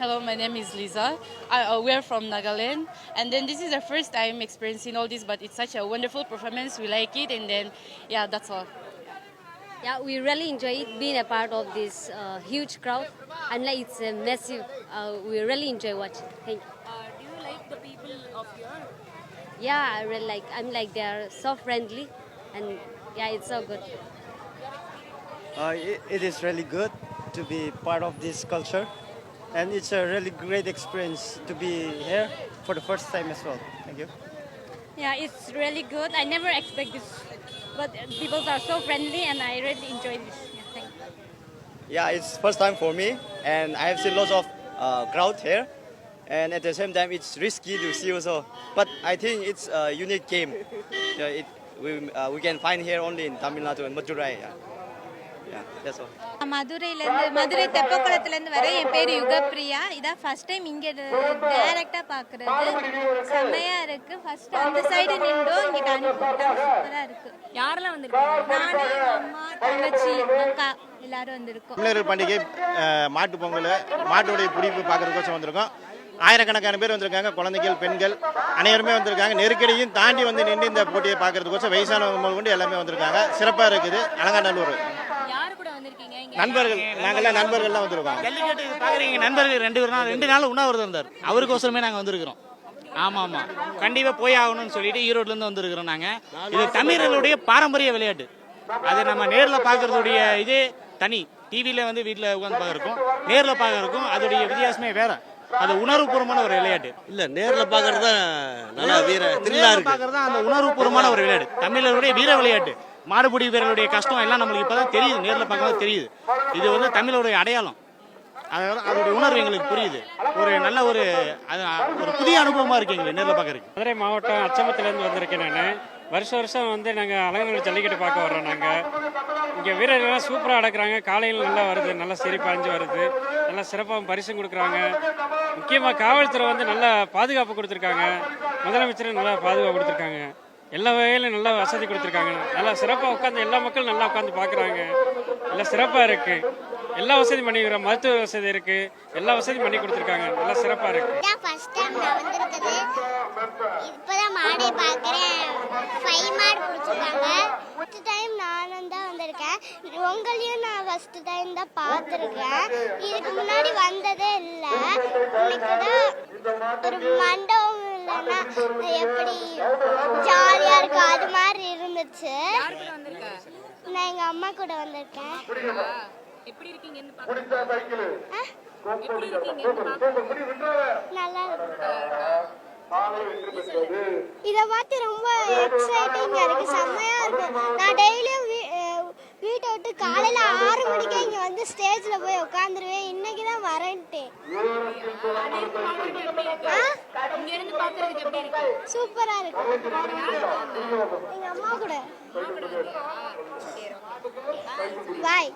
Hello, my name is Lisa. We're from Nagaland, and then this is our first time experiencing all this, but it's such a wonderful performance. We like it, and then yeah, that's all. Yeah, we really enjoy being a part of this huge crowd. And like it's a massive, we really enjoy watching. Thank you. Do you like the people of here? Yeah, I really like. I'm like they are so friendly, and yeah, it's so good. It is really good to be part of this culture, and it's a really great experience to be here for the first time as well. Thank you. Yeah, it's really good. I never expect this, but people are so friendly, and I really enjoy this. Yeah, thank you. Yeah, it's first time for me, and I have seen lots of crowd here, and at the same time it's risky to see also. But I think it's a unique game. We can find here only in Tamil Nadu and Madurai. Yeah, that's all. Madurai தெப்பக்குளத்துலேருந்து வரேன். என் பேர் யுகப்பிரியா. இதான் first time இங்கே டைரக்டாக பார்க்குறது. செம்மையாக இருக்குது. First அந்த side நின்றோம், இங்கே அனுப்பிவிட்டாங்க. சூப்பராக இருக்குது. யாரெல்லாம் வந்திருக்கீங்க? நானே, அம்மா, தங்கச்சி, அக்கா எல்லாரும் வந்திருக்கோம். தமிழர் பண்டிகை மாட்டு பொங்கல் மாட்டுடைய பிடிப்பு பார்க்கறதுக்கோசம் வந்திருக்கோம். ஆயிரக்கணக்கான பேர் வந்திருக்காங்க. குழந்தைகள், பெண்கள் அனைவருமே வந்திருக்காங்க. நெருக்கடியும் தாண்டி வந்து நின்று இந்த போட்டியை பார்க்கறதுக்கோசம் வயசானவங்க கொண்டு எல்லாமே வந்திருக்காங்க. சிறப்பாக இருக்குது. அலங்காநல்லூர் யாரு கூட வந்திருக்கீங்க? நண்பர்கள், நாங்கள்லாம் நண்பர்கள்லாம் வந்திருக்கோம். ஜல்லிக்கட்டு பார்க்குறீங்க நண்பர்கள் 2 நாள் உண்ணாவிரதம் இருந்தார். அவருக்கோசரமே நாங்கள் வந்திருக்கிறோம். ஆமாம், கண்டிப்பாக போய் ஆகணும்னு சொல்லிட்டு ஈரோட்லேருந்து வந்திருக்கிறோம். நாங்கள் இது தமிழர்களுடைய பாரம்பரிய விளையாட்டு. அதை நம்ம நேரில் பார்க்கறதுடைய இதே தனி. டிவியில் வந்து வீட்டில் உட்காந்து பார்க்குறக்கும் நேரில் பார்க்குறக்கும் அதோடைய வித்தியாசமே வேற. அது உணர்வுபூர்வமான ஒரு விளையாட்டு. இல்லை, நேரில் பார்க்கறது தான் நல்லா பார்க்கறது தான் அந்த உணர்வுபூர்வமான ஒரு விளையாட்டு. தமிழர்களுடைய வீர விளையாட்டு. மாடுபிடி வீரர்களுடைய கஷ்டம் எல்லாம் நம்மளுக்கு இப்போ தான் தெரியுது. நேரில் பார்க்கறது தெரியுது. இது வந்து தமிழருடைய அடையாளம். அதோடைய உணர்வு எங்களுக்கு புரியுது. ஒரு நல்ல ஒரு புதிய அனுபவமாக இருக்கு எங்களுக்கு நேரில் பார்க்கறதுக்கு. மதுரை மாவட்டம் அச்சம்பத்திலேருந்து வந்திருக்கேன் நான். வருஷம் வந்து நாங்கள் அலங்காநல்லூர் ஜல்லிக்கட்டு பார்க்க வர்றோம். நாங்கள் இங்கே வீரர்கள்லாம் சூப்பராக அடக்குறாங்க. காலையில் நல்லா வருது, நல்லா சிரிப்பாஞ்சு வருது, நல்லா சிறப்பாக பரிசும் கொடுக்குறாங்க. முக்கியமாக காவல்துறை வந்து நல்லா பாதுகாப்பு கொடுத்துருக்காங்க. முதலமைச்சரும் நல்லா பாதுகாப்பு கொடுத்துருக்காங்க. எல்லா வகையிலும் நல்லா வசதி கொடுத்துருக்காங்க. நல்லா சிறப்பாக உட்காந்து எல்லா மக்களும் நல்லா உட்காந்து பார்க்குறாங்க. எல்லாம் சிறப்பாக இருக்குது. எல்லா வசதியும் பண்ணிக்கிறோம். மருத்துவ வசதி இருக்குது. எல்லா வசதியும் பண்ணி கொடுத்துருக்காங்க. நல்லா சிறப்பாக இருக்குது. ஃபர்ஸ்ட் டைம் நான் வந்திருக்குது. இப்போதான் மாடை பார்க்குறேன். 5 மாடு பிடிச்சிருக்காங்க. ஃபர்ஸ்ட் டைம் நானும் தான் வந்திருக்கேன். உங்களையும் நான் ஃபர்ஸ்ட் டைம் தான் பார்த்துருக்கேன். இதுக்கு முன்னாடி வந்ததே இல்லை. இன்னைக்கு தான் ஒரு மண்டபம் இல்லைன்னா எப்படி ஜாலியாக இருக்கும் அது மாதிரி இருந்துச்சு. நான் எங்கள் அம்மா கூட வந்திருக்கேன். எப்படி இருக்கீங்கன்னு நல்லா இதை பார்த்து ரொம்ப எக்ஸைட்டிங்கா இருக்கு. செம்மையா இருக்கும். நான் டெய்லியும் வீட்டை விட்டு காலையில 6 மணிக்கே இங்க வந்து ஸ்டேஜ்ல போய் உட்காந்துருவேன். இன்னைக்கு தான் வரேன்ட்டேன். சூப்பரா இருக்கு. எங்க அம்மா கூட பாய்.